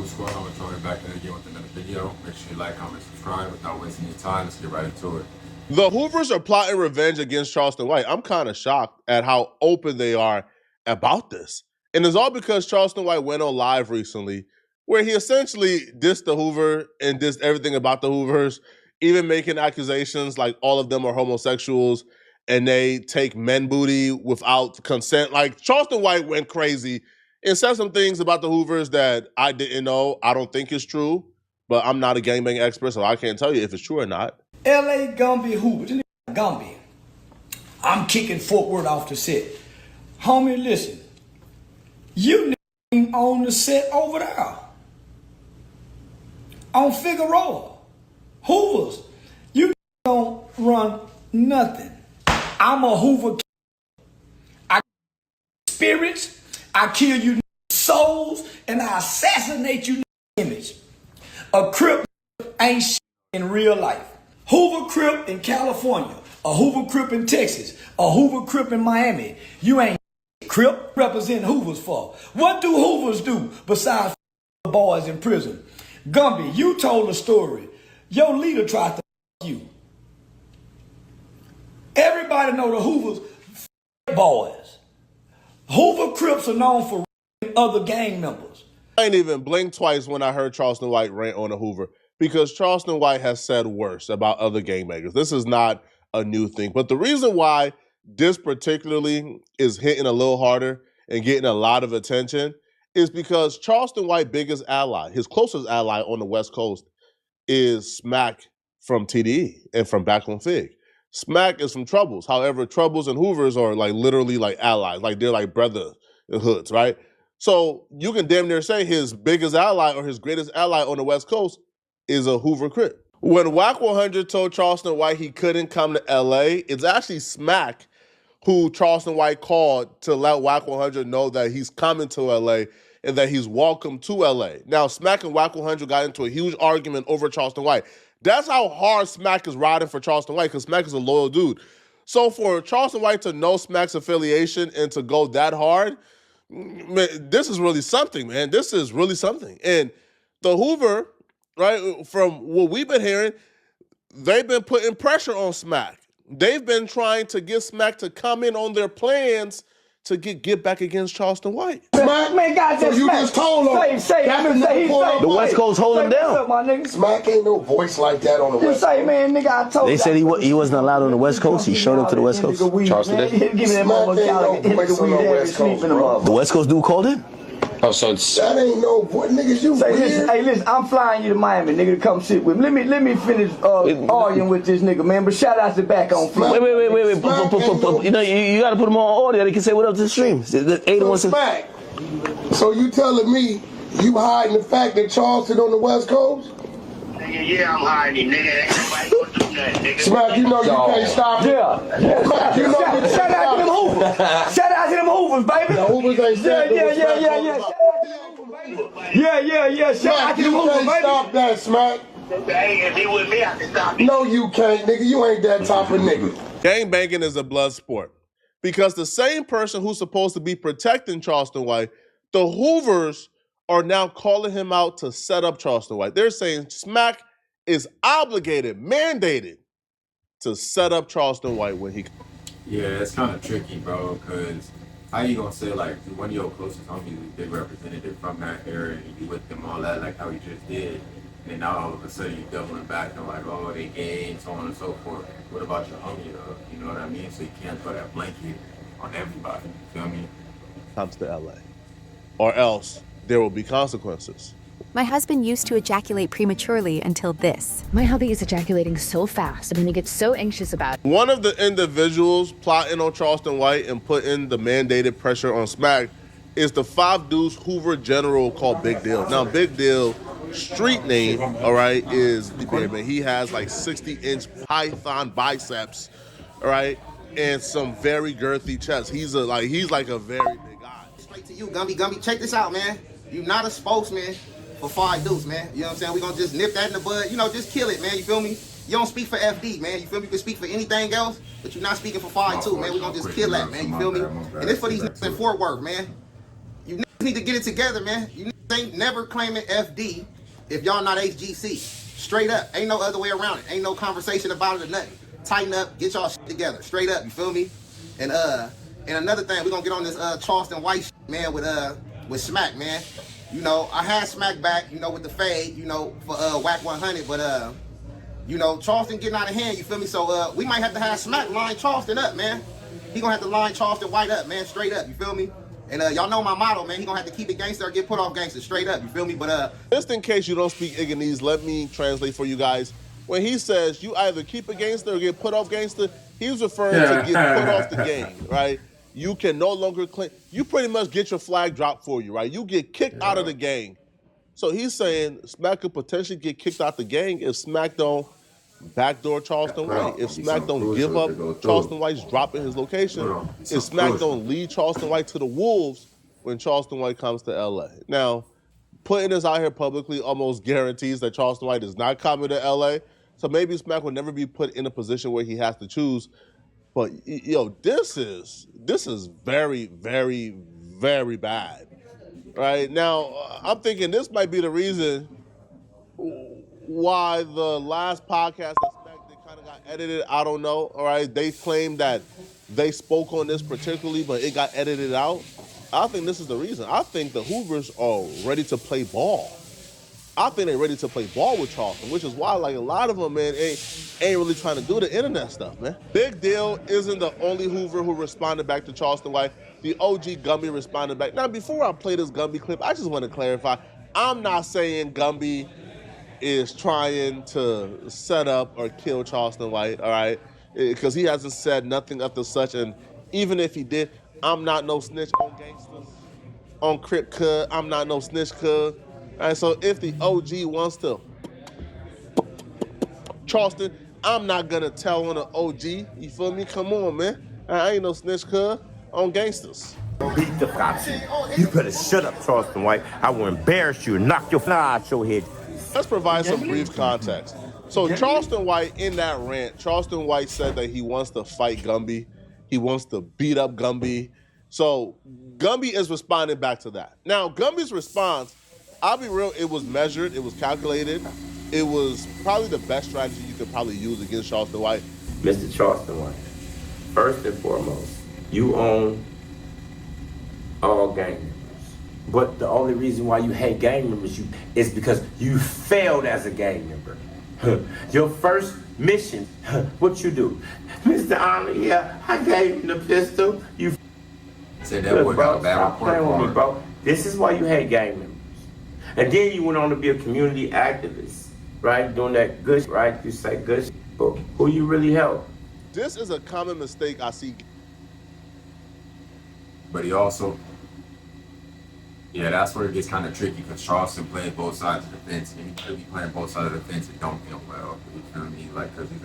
what's going on? We're throwing it back in again with another video. Make sure you like, comment, subscribe. Without wasting your time, let's get right into it. The Hoovers are plotting revenge against Charleston White. I'm kind of shocked at how open they are about this. And it's all because Charleston White went on live recently where he essentially dissed the Hoover and dissed everything about the Hoovers, even making accusations like all of them are homosexuals and they take men booty without consent. Like Charleston White went crazy and said some things about the Hoovers that I didn't know. I don't think it's true, but I'm not a gangbang expert, so I can't tell you if it's true or not. L.A. Gumby Hoover. Gumby. I'm kicking Fort Worth off the set. Homie, listen. You ain't on the set over there. On Figueroa. Hoovers. You don't run nothing. I'm a Hoover. I spirits. I kill you souls. And I assassinate you image. A Crip ain't shit in real life. Hoover Crip in California, a Hoover Crip in Texas, a Hoover Crip in Miami. You ain't Crip representing Hoovers for. What do Hoovers do besides boys in prison? Gumby, you told a story. Your leader tried to you. Everybody know the Hoovers boys. Hoover Crips are known for other gang members. I ain't even blinked twice when I heard Charleston White rant on a Hoover, because Charleston White has said worse about other gangbangers. This is not a new thing. But the reason why this particularly is hitting a little harder and getting a lot of attention is because Charleston White's biggest ally, his closest ally on the West Coast, is Smack from TDE and from back on Fig. Smack is from Troubles. However, Troubles and Hoovers are like literally like allies. Like they're like brotherhoods, right? So you can damn near say his biggest ally or his greatest ally on the West Coast is a Hoover Crip. When Wack 100 told Charleston White he couldn't come to LA, it's actually Smack who Charleston White called to let Wack 100 know that he's coming to LA and that he's welcome to LA. Now, Smack and Wack 100 got into a huge argument over Charleston White. That's how hard Smack is riding for Charleston White, because Smack is a loyal dude. So for Charleston White to know Smack's affiliation and to go that hard, man, this is really something, man. This is really something. And the Hoover, right, from what we've been hearing, they've been putting pressure on Smack. They've been trying to get Smack to come in on their plans to get back against Charleston White. Smack, man, God, so you just told him. The West Coast hold him down. Up, my nigga? Smack ain't no voice like that on the West Coast. Say, man, nigga, I told They said he wasn't allowed on the West Coast. He showed up to the West Coast. Charleston did. Give me that motherfucker. The West Coast dude called in? Oh, so that ain't no boy, niggas. You say, weird. listen, I'm flying you to Miami, nigga, to come sit with me. Let me finish arguing with this nigga, man. But shout out to back on flight. Wait. You know, you got to put him on audio. They can say what up to the stream. Smack. So you telling me you hiding the fact that Charleston on the West Coast? Yeah, I'm hiding, nigga. Ain't nobody gonna do nothing, nigga. Smack, you know you can't stop it. Yeah. Smack, you know Shout out to them Hoovers. Shout out to them Hoovers, baby. The Hoovers ain't Yeah. Shout out to them Hoovers, baby. Stop that, Smack. If he with me, I can stop it. No, you can't, nigga. You ain't that type of nigga. Gangbanging is a blood sport, because the same person who's supposed to be protecting Charleston White, the Hoovers are now calling him out to set up Charleston White. They're saying Smack is obligated, mandated to set up Charleston White when he... Yeah, it's kind of tricky, bro, because how you gonna say, like, one of your closest homies is a big representative from that area and you with them all that, like how he just did, and then now all of a sudden you doubling back and like, oh, they gay and so on and so forth. What about your homie, though? You know what I mean? So you can't throw that blanket on everybody, you feel me? Comes to LA. Or else there will be consequences. My husband used to ejaculate prematurely until this. My hubby is ejaculating so fast, and then he gets so anxious about it. One of the individuals plotting on Charleston White and putting the mandated pressure on Smack is the 5 Deuce Hoover general called Big Deal. Now, Big Deal, street name, all right, is, man, he has like 60-inch python biceps, all right, and some very girthy chest. He's like a very big guy. Straight to you, Gumby. Check this out, man. You're not a spokesman for 5 Deuce, man. You know what I'm saying? We're going to just nip that in the bud. You know, just kill it, man. You feel me? You don't speak for FD, man. You feel me? You can speak for anything else, but you're not speaking for 5 too, man. We're going to just kill that, man. You feel me? And it's for these niggas in Fort Worth, man. You niggas need to get it together, man. You niggas ain't never claiming FD if y'all not HGC. Straight up. Ain't no other way around it. Ain't no conversation about it or nothing. Tighten up, get y'all shit together. Straight up, you feel me? And another thing, we're gonna get on this Charleston White shit, man, with Smack, man. You know, I had Smack back, you know, with the fade, you know, for Whack 100, but you know, Charleston getting out of hand, you feel me? So we might have to have Smack line Charleston up, man. He gonna have to line Charleston White up, man, straight up, you feel me? And y'all know my motto, man. He gonna have to keep it gangster or get put off gangster, straight up, you feel me? But just in case you don't speak Igganese, let me translate for you guys. When he says you either keep it gangster or get put off gangster, he's referring to get put off the game, right? You can no longer claim, you pretty much get your flag dropped for you, right? You get kicked out of the gang. So he's saying Smack could potentially get kicked out the gang if Smack don't backdoor Charleston White. If Smack don't give up Charleston White's dropping his location, if Smack don't lead Charleston White to the Wolves when Charleston White comes to LA. Now, putting this out here publicly almost guarantees that Charleston White is not coming to LA. So maybe Smack will never be put in a position where he has to choose. But yo, this is very, very, very bad. Right? Now, I'm thinking this might be the reason why the last podcast that Smack did kind of got edited. I don't know. All right. They claimed that they spoke on this particularly, but it got edited out. I think this is the reason. I think the Hoovers are ready to play ball. I think they're ready to play ball with Charleston, which is why, like, a lot of them, man, ain't really trying to do the internet stuff, man. Big Deal isn't the only Hoover who responded back to Charleston White. The OG Gumby responded back. Now, before I play this Gumby clip, I just want to clarify. I'm not saying Gumby is trying to set up or kill Charleston White, all right? Because he hasn't said nothing of the such, and even if he did, I'm not no snitch on gangsters, on Crip Cud. I'm not no snitch cud. All right, so if the OG wants to Charleston, I'm not gonna tell on the OG. You feel me? Come on, man. I ain't no snitch cuz on gangsters. Beat the cops. You better shut up, Charleston White. I will embarrass you and knock your fly out your head. Let's provide some brief context. So Charleston White, in that rant, Charleston White said that he wants to fight Gumby. He wants to beat up Gumby. So Gumby is responding back to that. Now, Gumby's response, I'll be real, it was measured, it was calculated. It was probably the best strategy you could probably use against Charleston White. Mr. Charleston White, first and foremost, you own all gang members. But the only reason why you hate gang members is because you failed as a gang member. Your first mission, what you do? Mr. Honor, yeah, I gave him the pistol. You said that boy got a bad stop playing with me, bro. This is why you hate gang members. And then you went on to be a community activist, right? Doing that good, right? You say good, but who you really help? This is a common mistake I see. But he also, yeah, that's where it gets kind of tricky because Charleston played both sides of the fence, and he could be playing both sides of the fence and don't feel well. You feel me? Like, because he's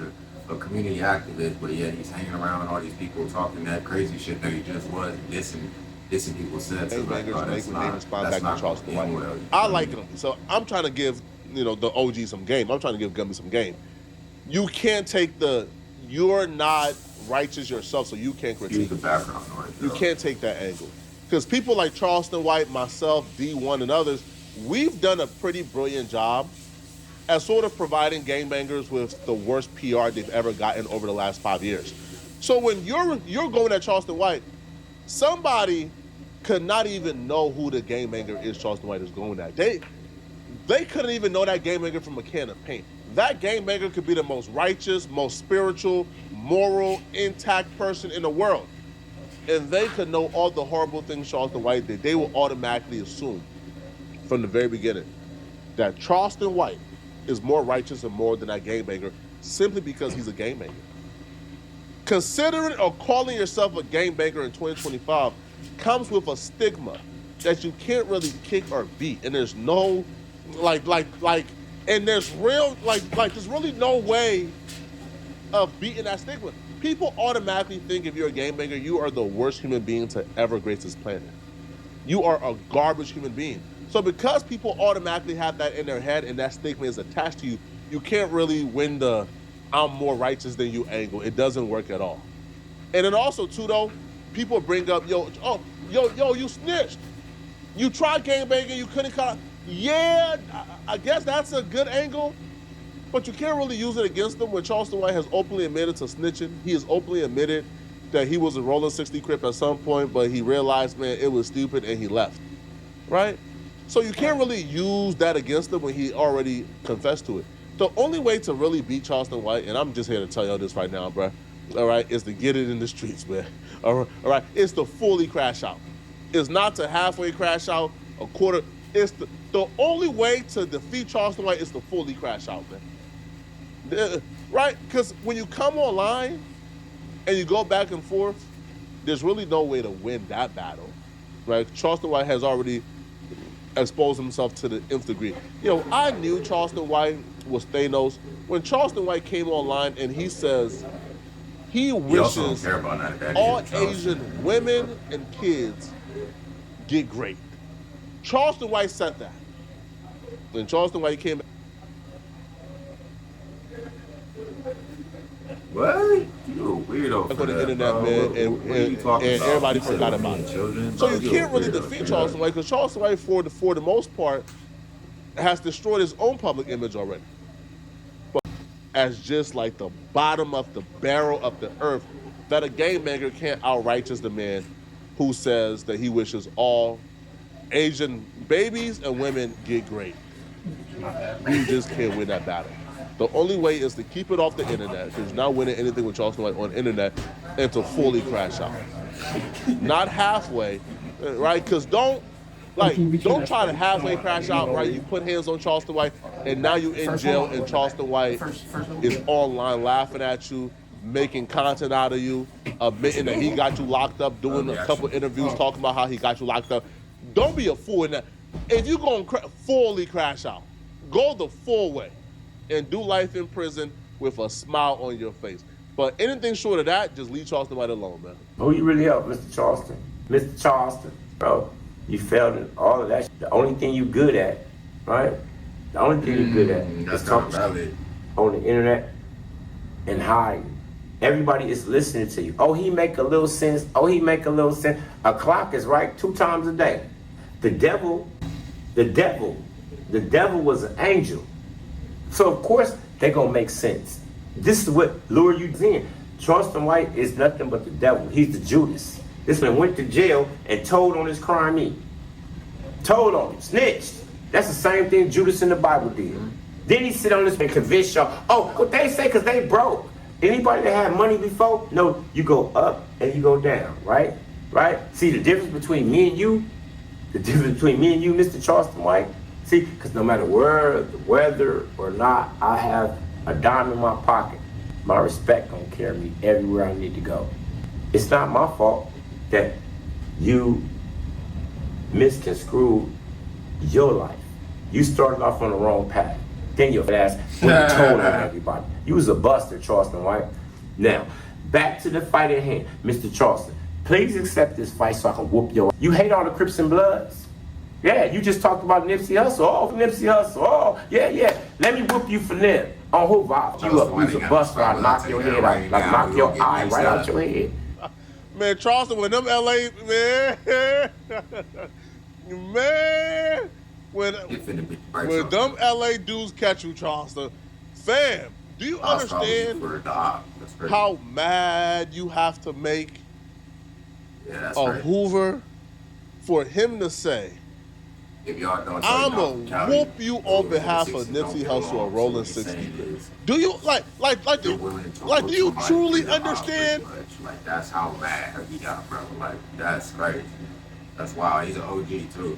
a community activist, but yet he's hanging around all these people talking that crazy shit that he just was, dissing people said. So like, that's not Charleston White. Well, I like him, so I'm trying to give the OG some game. I'm trying to give Gumby some game. You can't take you're not righteous yourself, so you can't critique. Use the background noise. You can't take that angle. Because people like Charleston White, myself, D1, and others, we've done a pretty brilliant job at sort of providing gangbangers with the worst PR they've ever gotten over the last 5 years. So when you're going at Charleston White, somebody could not even know who the gangbanger is Charleston White is going at. They couldn't even know that gangbanger from a can of paint. That gangbanger could be the most righteous, most spiritual, moral, intact person in the world. And they could know all the horrible things Charleston White did. They will automatically assume from the very beginning that Charleston White is more righteous and moral than that gangbanger simply because he's a gangbanger. Considering or calling yourself a gangbanger in 2025 comes with a stigma that you can't really kick or beat. And there's no, and there's there's really no way of beating that stigma. People automatically think if you're a gangbanger, you are the worst human being to ever grace this planet. You are a garbage human being. So because people automatically have that in their head and that stigma is attached to you, you can't really win the I'm more righteous than you angle. It doesn't work at all. And then also too though, people bring up, you snitched. You tried gangbanging, you couldn't cut. Yeah, I guess that's a good angle, but you can't really use it against him when Charleston White has openly admitted to snitching. He has openly admitted that he was a rolling 60 Crip at some point, but he realized, man, it was stupid and he left, right? So you can't really use that against him when he already confessed to it. The only way to really beat Charleston White, and I'm just here to tell y'all this right now, bro, all right, is to get it in the streets, man. All right, it's to fully crash out. It's not to halfway crash out, a quarter. It's the only way to defeat Charleston White is to fully crash out, man. Right? Because when you come online and you go back and forth, there's really no way to win that battle, right? Charleston White has already exposed himself to the nth degree. You know, I knew Charleston White was Thanos when Charleston White came online and he says he wishes all Asian women and kids get great. Charleston White said that. When Charleston White came back. What? You a weirdo. On the internet, man, and everybody forgot about it. So you can't really defeat Charleston White because Charleston White, for the most part, has destroyed his own public image already. But as just like the bottom of the barrel of the earth, that a gangbanger can't outrighteous the man who says that he wishes all Asian babies and women get great. You just can't win that battle. The only way is to keep it off the internet, because you're not winning anything with Charleston White on the internet, and to fully crash out. Not halfway, right? Because don't try to halfway crash out, right? You put hands on Charleston White, and now you're in jail, and Charleston White is online laughing at you, making content out of you, admitting that he got you locked up, doing a couple interviews talking about how he got you locked up. Don't be a fool in that. If you're going to fully crash out, go the full way and do life in prison with a smile on your face. But anything short of that, just leave Charleston White alone, man. Who you really help, Mr. Charleston? Mr. Charleston, bro, you failed in all of that. The only thing you good at, right? The only thing you're good at is talking on the internet and hiding. Everybody is listening to you. Oh, he make a little sense. Oh, he make a little sense. A clock is right 2 times a day. The devil was an angel. So of course they gonna make sense. This is what lure you in. Charleston White is nothing but the devil. He's the Judas. This man went to jail and told on his crime. Told on him, snitched. That's the same thing Judas in the Bible did. Then he sit on this and convince y'all. Oh, what they say because they broke. Anybody that had money before? No, you go up and you go down, right? Right? See the difference between me and you? The difference between me and you, Mr. Charleston White? See, because no matter where, the weather or not, I have a dime in my pocket. My respect gonna carry me everywhere I need to go. It's not my fault that you misconstrued your life. You started off on the wrong path. Then your ass went told on everybody. You was a buster, Charleston White. Now, back to the fight at hand. Mr. Charleston, please accept this fight so I can whoop your ass. You hate all the Crips and Bloods? Yeah, you just talked about Nipsey Hussle. Oh, Nipsey Hussle. Oh, yeah. Let me whoop you for them. On who I'll you up? You's a buster. I'll knock your head out. Like knock your eye right out your head. Man, Charleston, when them LA, man, when them LA dudes catch you, Charleston, fam, do you understand how mad you have to make a Hoover for him to say, I'ma whoop you on behalf of Nipsey Hussle or Rolling 60? Do you do you truly understand? Like that's how mad he got, bro. Like that's crazy. That's wild. He's an OG too.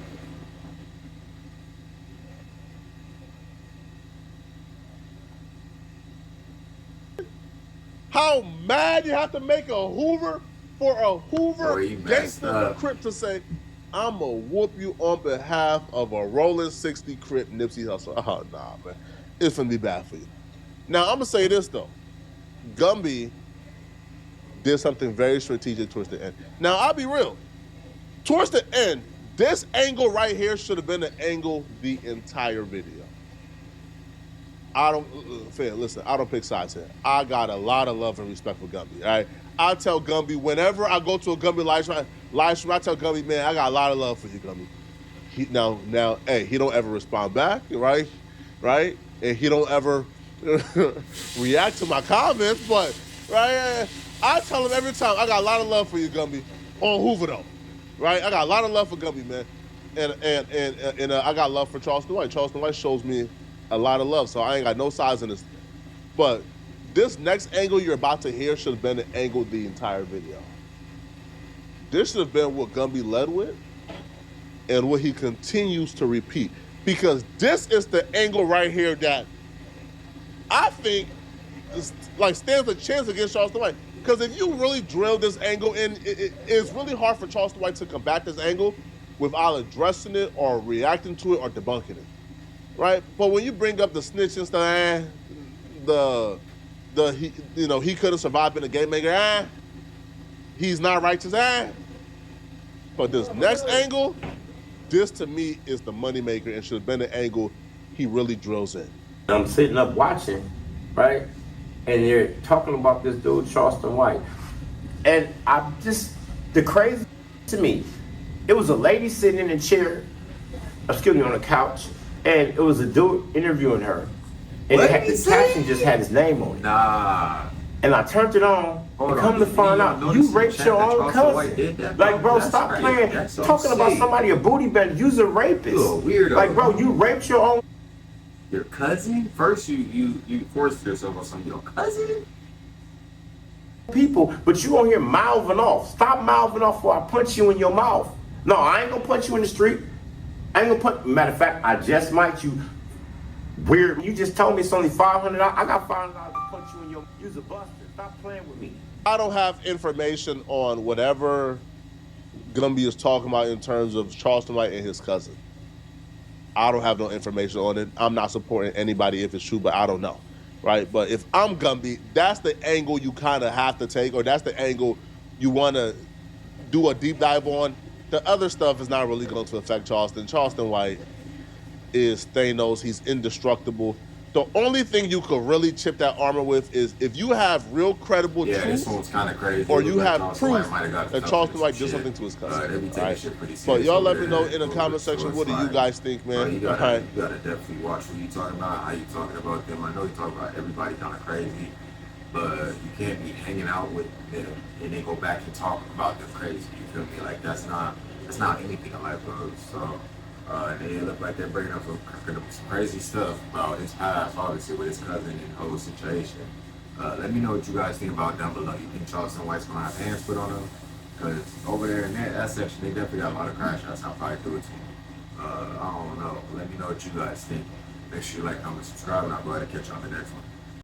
How mad you have to make a Hoover for a Hoover gangster Crip to say, I'ma whoop you on behalf of a Rolling 60 Crip Nipsey Hussle. Oh, nah, man. It's gonna be bad for you. Now, I'm gonna say this, though. Gumby did something very strategic towards the end. Now, I'll be real. Towards the end, this angle right here should have been the angle the entire video. I don't pick sides here. I got a lot of love and respect for Gumby, all right? I tell Gumby, whenever I go to a Gumby live stream, I tell Gumby, man, I got a lot of love for you, Gumby. he hey, he don't ever respond back, right? And he don't ever react to my comments, but right, I tell him every time, I got a lot of love for you, Gumby, on Hoover though, right? I got a lot of love for Gumby, man, and I got love for Charleston White. Charleston White shows me a lot of love, so I ain't got no sides in this. But this next angle you're about to hear should have been the angle the entire video. This should have been what Gumby led with and what he continues to repeat. Because this is the angle right here that I think stands a chance against Charleston White. Because if you really drill this angle in, it's really hard for Charleston White to combat this angle without addressing it or reacting to it or debunking it, right? But when you bring up the snitching stuff, he could have survived being a game maker, he's not righteous, But this next angle, this to me is the moneymaker and should have been the angle he really drills in. I'm sitting up watching, right? And they're talking about this dude, Charleston White. And the crazy to me, it was a lady sitting in a chair, on a couch, and it was a dude interviewing her. And the caption just had his name on it. Nah. And I turned it on, and come to find out, you raped your own cousin. Like, bro, stop playing, talking about somebody a booty bender. You's a rapist. You a weirdo. Like, bro, you raped your own. Your cousin? First, you forced yourself on something. Your cousin? People, but you on here mouthing off. Stop mouthing off before I punch you in your mouth. No, I ain't gonna punch you in the street. I ain't gonna punch. Matter of fact, I just might, you weird. You just told me it's only $500. I got $500 to punch you in your. You's a buster. Stop playing with me. I don't have information on whatever Gumby is talking about in terms of Charleston White and his cousin. I don't have no information on it. I'm not supporting anybody if it's true, but I don't know, right? But if I'm Gumby, that's the angle you kind of have to take, or that's the angle you want to do a deep dive on. The other stuff is not really going to affect Charleston. Charleston White is Thanos. He's indestructible. The only thing you could really chip that armor with is if you have real credible truth, this one's kind of crazy, or you have proof that Charleston White did something to his cousin. But y'all let me know in the comment section, what do you guys think, man? You gotta definitely watch what you talking about, how you talking about them. I know you talk about everybody kind of crazy, but you can't be hanging out with them and then go back and talk about them crazy. You feel me? Like that's not anything in life, bro. So. And they look like they're bringing up some crazy stuff about his past, obviously, with his cousin and the whole situation. Let me know what you guys think about down below. You think Charleston White's going to have hands put on him? Because over there in that section, they definitely got a lot of crash shots. I'll probably do it to him. I don't know. Let me know what you guys think. Make sure you like, comment, subscribe, and I'll go ahead and catch you on the next one.